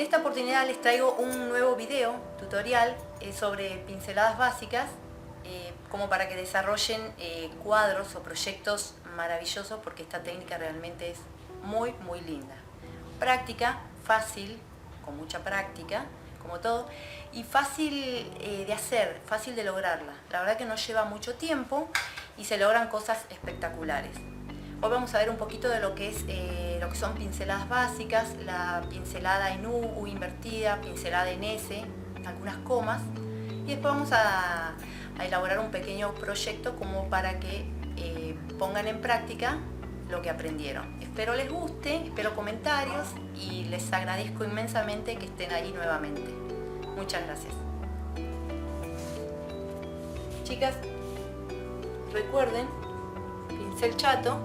esta oportunidad les traigo un nuevo video tutorial sobre pinceladas básicas como para que desarrollen cuadros o proyectos maravillosos, porque esta técnica realmente es muy linda. Práctica, fácil, con mucha práctica, como todo, y fácil de hacer, fácil de lograrla. La verdad que no lleva mucho tiempo y se logran cosas espectaculares. Hoy vamos a ver un poquito de lo que son pinceladas básicas, la pincelada en U invertida, pincelada en S, algunas comas, y después vamos a elaborar un pequeño proyecto como para que pongan en práctica lo que aprendieron. Espero les guste, espero comentarios y les agradezco inmensamente que estén ahí nuevamente. Muchas gracias. Chicas, recuerden, pincel chato.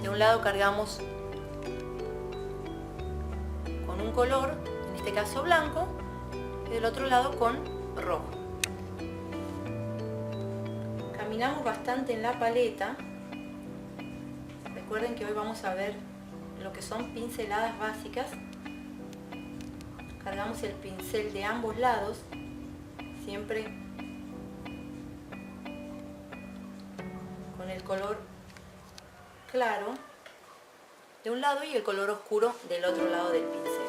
De un lado cargamos con un color, en este caso blanco, y del otro lado con rojo. Caminamos bastante en la paleta. Recuerden que hoy vamos a ver lo que son pinceladas básicas. Cargamos el pincel de ambos lados, siempre con el color claro de un lado y el color oscuro del otro lado del pincel.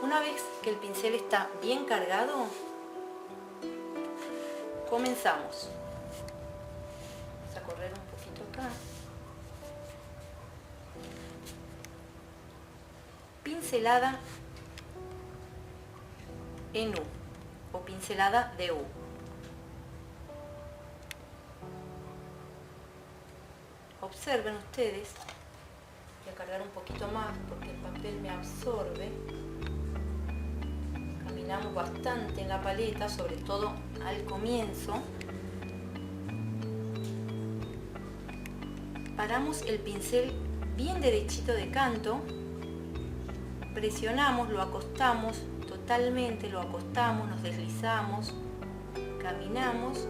Una vez que el pincel está bien cargado, comenzamos. Vamos a correr un poquito acá. Pincelada en U o pincelada de U. Observen ustedes, voy a cargar un poquito más porque el papel me absorbe. Caminamos bastante en la paleta, sobre todo al comienzo. Paramos el pincel bien derechito de canto, presionamos, lo acostamos totalmente, lo acostamos, nos deslizamos, caminamos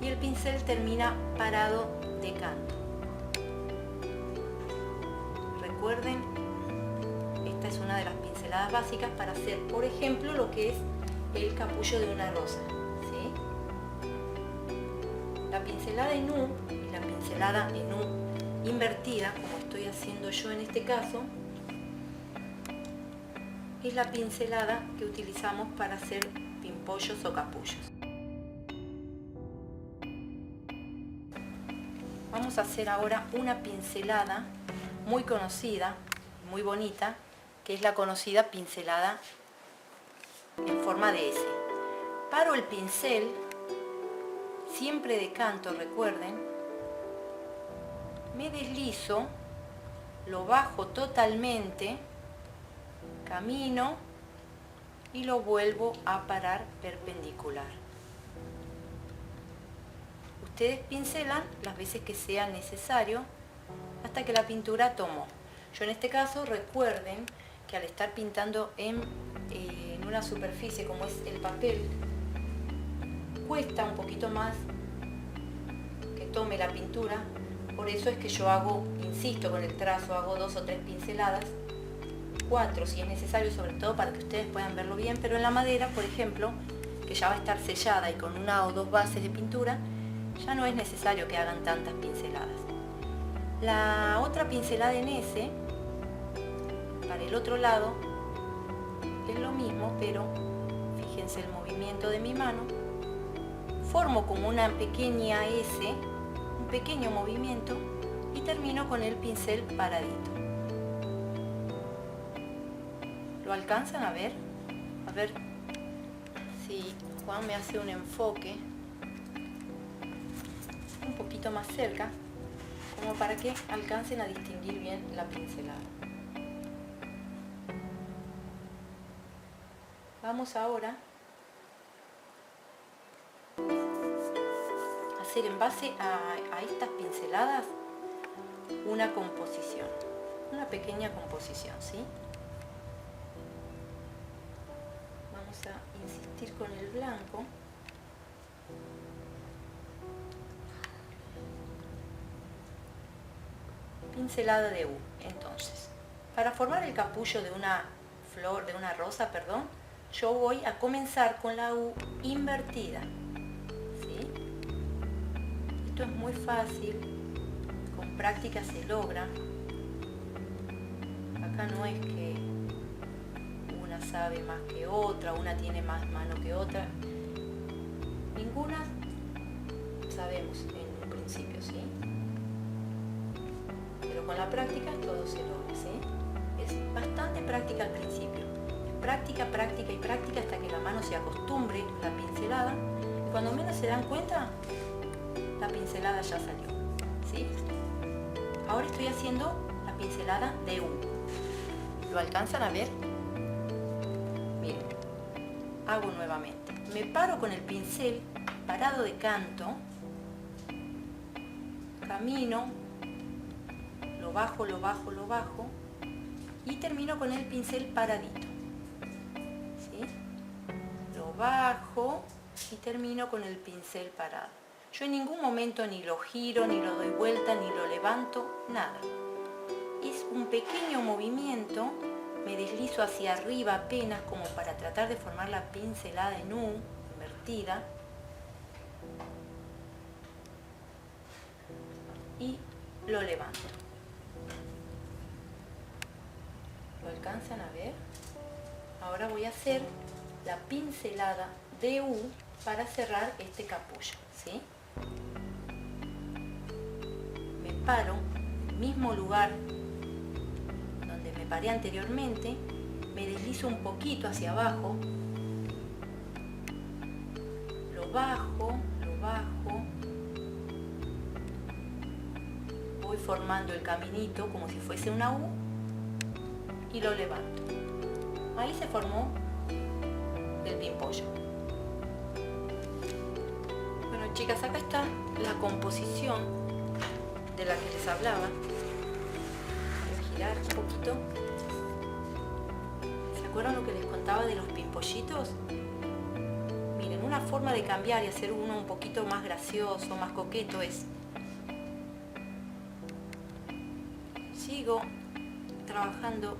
y el pincel termina parado de canto. Recuerden, esta es una de las pinceladas básicas para hacer, por ejemplo, lo que es el capullo de una rosa, ¿sí? La pincelada en U y la pincelada en U invertida, como estoy haciendo yo en este caso, es la pincelada que utilizamos para hacer pimpollos o capullos. Vamos a hacer ahora una pincelada muy conocida, muy bonita, que es la conocida pincelada en forma de S. Paro el pincel, siempre de canto, recuerden, me deslizo, lo bajo totalmente, camino y lo vuelvo a parar perpendicular. Ustedes pincelan las veces que sea necesario hasta que la pintura tomó. Yo en este caso, recuerden que al estar pintando en una superficie como es el papel, cuesta un poquito más que tome la pintura. Por eso es que yo insisto con el trazo, hago 2 o 3 pinceladas, 4 si es necesario, sobre todo para que ustedes puedan verlo bien. Pero en la madera, por ejemplo, que ya va a estar sellada y con 1 o 2 bases de pintura, ya no es necesario que hagan tantas pinceladas. La otra pincelada en S, para el otro lado, es lo mismo, pero fíjense el movimiento de mi mano. Formo como una pequeña S, un pequeño movimiento, y termino con el pincel paradito. ¿Lo alcanzan a ver? A ver si Juan me hace un enfoque un poquito más cerca, como para que alcancen a distinguir bien la pincelada. Vamos ahora a hacer, en base a estas pinceladas, una composición, una pequeña composición, ¿sí? Vamos a insistir con el blanco. Pincelada de U. Entonces, para formar el capullo de una flor, de una rosa, perdón, yo voy a comenzar con la U invertida. ¿Sí? Esto es muy fácil, con práctica se logra. Acá no es que una sabe más que otra, una tiene más mano que otra. Ninguna sabemos en un principio, ¿sí? Pero con la práctica todo se logra, ¿sí? Es bastante práctica al principio. Práctica, práctica y práctica hasta que la mano se acostumbre a la pincelada. Y cuando menos se dan cuenta, la pincelada ya salió, ¿sí? Ahora estoy haciendo la pincelada de U. ¿Lo alcanzan a ver? Miren, hago nuevamente. Me paro con el pincel parado de canto, camino, lo bajo, lo bajo, lo bajo y termino con el pincel paradito. ¿Sí? Lo bajo y termino con el pincel parado. Yo en ningún momento ni lo giro, ni lo doy vuelta, ni lo levanto, nada. Es un pequeño movimiento, me deslizo hacia arriba apenas como para tratar de formar la pincelada en U, invertida. Y lo levanto. ¿Lo alcanzan a ver? Ahora voy a hacer la pincelada de U para cerrar este capullo, ¿sí? Me paro en el mismo lugar donde me paré anteriormente, me deslizo un poquito hacia abajo, lo bajo, voy formando el caminito como si fuese una U y lo levanto. Ahí se formó el pimpollo. Bueno, chicas, acá está la composición de la que les hablaba. Voy a girar un poquito. ¿Se acuerdan lo que les contaba de los pimpollitos? Miren, una forma de cambiar y hacer uno un poquito más gracioso, más coqueto es: sigo trabajando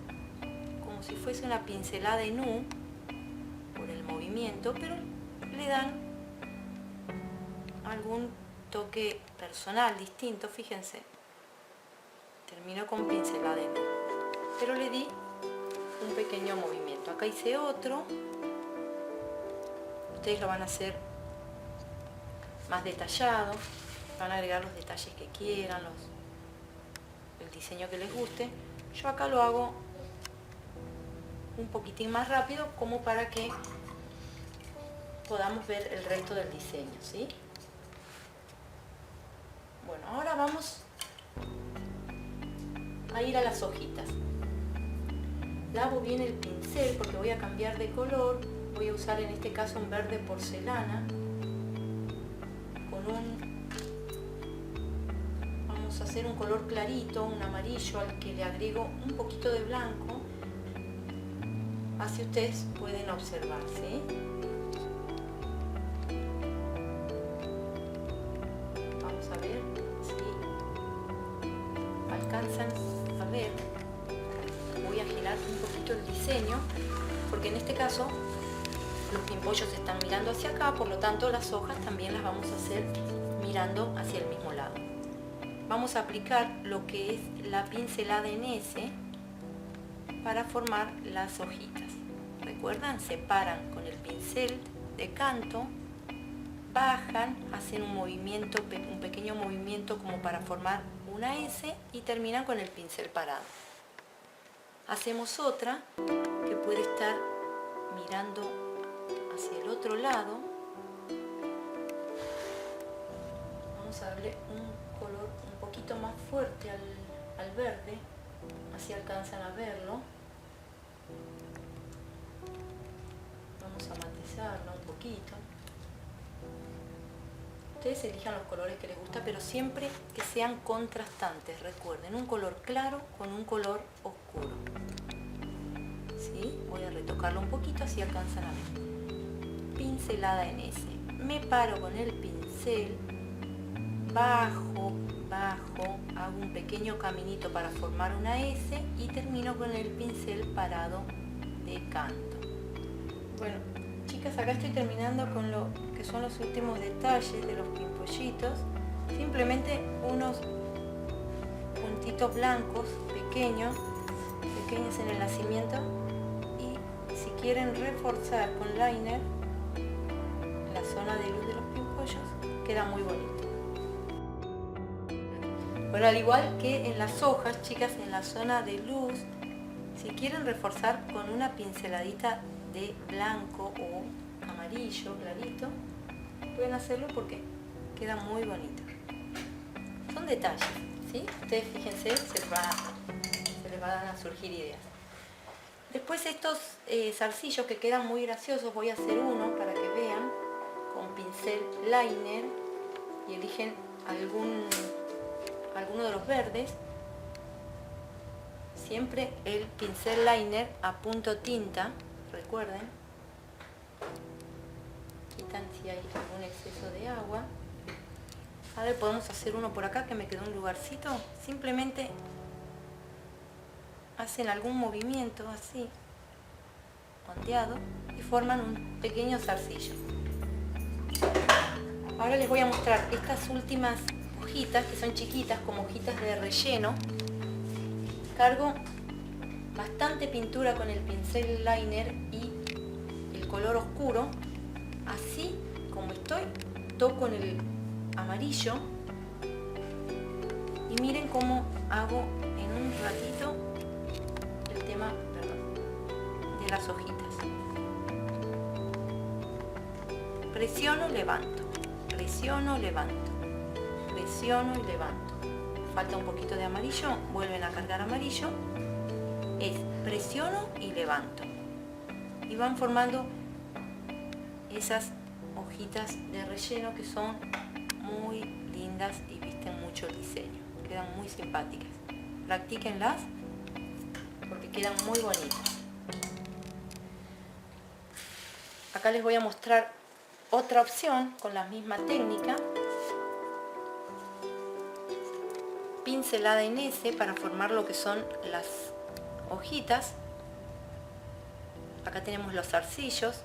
como si fuese una pincelada en U por el movimiento, pero le dan algún toque personal distinto. Fíjense, termino con pincelada en U, pero le di un pequeño movimiento. Acá hice otro. Ustedes lo van a hacer más detallado, van a agregar los detalles que quieran, el diseño que les guste. Yo acá lo hago un poquitín más rápido como para que podamos ver el resto del diseño, ¿sí? Bueno, ahora vamos a ir a las hojitas. Lavo bien el pincel porque voy a cambiar de color. Voy a usar en este caso un verde porcelana con vamos a hacer un color clarito, un amarillo al que le agrego un poquito de blanco. Así ustedes pueden observar, ¿sí? Vamos a ver si alcanzan a ver. Voy a girar un poquito el diseño porque en este caso los pimpollos están mirando hacia acá, por lo tanto las hojas también las vamos a hacer mirando hacia el mismo lado. Vamos a aplicar lo que es la pincelada en S para formar las hojitas. ¿Recuerdan? Separan con el pincel de canto, bajan, hacen un pequeño movimiento como para formar una S y terminan con el pincel parado. Hacemos otra que puede estar mirando hacia el otro lado. Vamos a darle un color un poquito más fuerte al verde, así alcanzan a verlo. Vamos a matizarlo un poquito. Ustedes elijan los colores que les gusta, pero siempre que sean contrastantes. Recuerden, un color claro con un color oscuro. ¿Sí? Voy a retocarlo un poquito, así alcanzan a ver. Pincelada en S. Me paro con el pincel, bajo, hago un pequeño caminito para formar una S y termino con el pincel parado de secando. Bueno, chicas, acá estoy terminando con lo que son los últimos detalles de los pimpollitos. Simplemente unos puntitos blancos pequeños en el nacimiento, y si quieren reforzar con liner la zona de luz de los pimpollos, queda muy bonito. Bueno, al igual que en las hojas, chicas, en la zona de luz, si quieren reforzar con una pinceladita de blanco o amarillo clarito, pueden hacerlo porque queda muy bonito. Son detalles, ¿sí? Ustedes fíjense, se les van a surgir ideas. Después estos zarcillos que quedan muy graciosos, voy a hacer uno para que vean, con pincel liner, y eligen alguno de los verdes. Siempre el pincel liner a punto tinta, recuerden. Quitan si hay algún exceso de agua. Ahora podemos hacer uno por acá que me quedó un lugarcito. Simplemente hacen algún movimiento así, ondeado, y forman un pequeño zarcillo. Ahora les voy a mostrar estas últimas hojitas, que son chiquitas, como hojitas de relleno. Cargo bastante pintura con el pincel liner y el color oscuro. Así como estoy, toco en el amarillo y miren cómo hago en un ratito el tema, de las hojitas. Presiono, levanto, presiono, levanto, presiono y levanto. Falta un poquito de amarillo, vuelven a cargar amarillo. Es presiono y levanto. Y van formando esas hojitas de relleno que son muy lindas y visten mucho el diseño. Quedan muy simpáticas. Practíquenlas porque quedan muy bonitas. Acá les voy a mostrar otra opción con la misma técnica. Pincelada en S para formar lo que son las hojitas. Acá tenemos los zarcillos.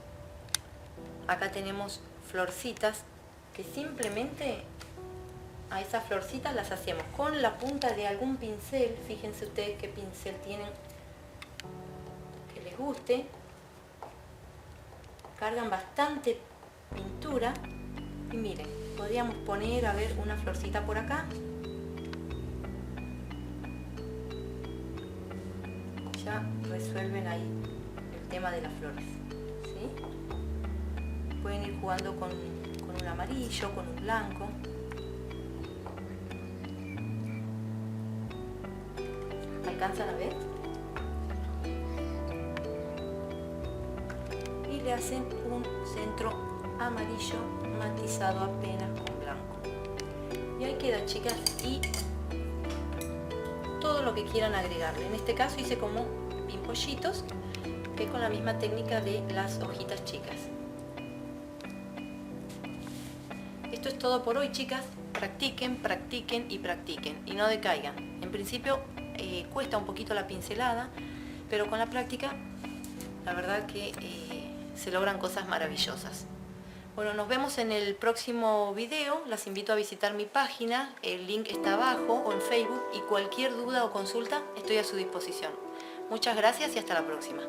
Acá tenemos florcitas que simplemente a esas florcitas las hacemos con la punta de algún pincel. Fíjense ustedes qué pincel tienen que les guste. Cargan bastante pintura y miren, podríamos poner, a ver, una florcita por acá. Ya resuelven ahí el tema de las flores, ¿sí? Pueden ir jugando con un amarillo, con un blanco. ¿Alcanzan a ver? Y le hacen un centro amarillo matizado apenas con blanco. Y ahí queda, chicas, y todo lo que quieran agregarle. En este caso hice como pimpollitos, que con la misma técnica de las hojitas chicas. Esto es todo por hoy, chicas. Practiquen, practiquen y practiquen y no decaigan. En principio cuesta un poquito la pincelada, pero con la práctica la verdad que se logran cosas maravillosas. Bueno, nos vemos en el próximo video. Las invito a visitar mi página, el link está abajo, o en Facebook, y cualquier duda o consulta estoy a su disposición. Muchas gracias y hasta la próxima.